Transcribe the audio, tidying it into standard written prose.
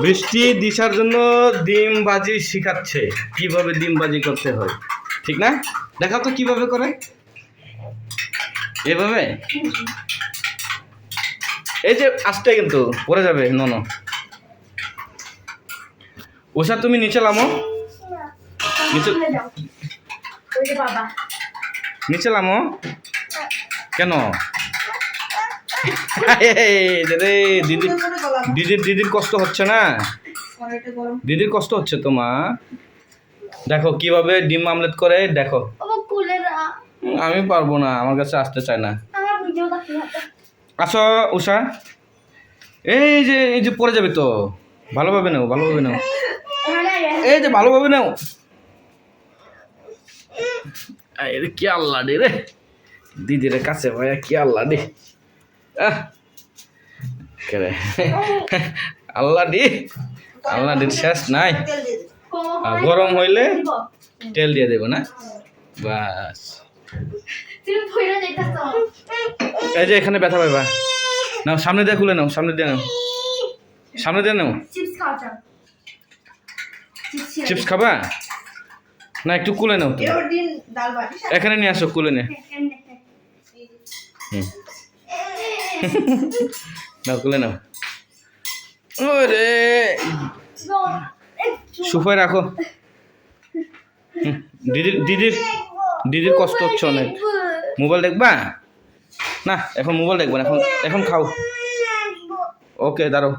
বৃষ্টি দিশার জন্য ডিম ভাজি শিখাচ্ছে, কিভাবে ডিম ভাজি করতে হয়, ঠিক না? দেখাও তো কিভাবে করে। এভাবে, এই যে আস্তে কিন্তু পড়ে যাবে। নো ওষা, তুমি নিচে নামো, নিচে নামো। কেন? দিদির কষ্ট হচ্ছে না? দিদির কষ্ট হচ্ছে তো মা। দেখো কিভাবে ডিম আমলেট করে, দেখো। আমি পারবো না, আমার কাছে আসতে চায় না। আসো উষা, এই যে পড়ে যাবে তো। ভালোভাবে নাও, ভালোভাবে নাও, এই যে ভালোভাবে নাও। কি আল্লাহ রে রে, দিদির কাছে ভাইয়া কি আল্লাহ রে, আল্লাহ দি, আল্লাহ দির শেষ নাই। গরম হইলে তেল দিয়ে দেবো না, বাস। এই যে এখানে ব্যথা পাইবা, নাও সামনে দিয়ে খুলে নাও, সামনে দিয়ে নাও, সামনে দিয়ে নাও। চিপস খাবা না? একটু কুলে নাও, এখানে নিয়ে আসো, কুলে নে। নাও, কুলে নাও। ওরে সুফায় রাখো। দিদির কষ্ট হচ্ছে অনেক। মোবাইল দেখবা না? এখন মোবাইল দেখবা না, এখন খাও। ওকে, দাঁড়াও।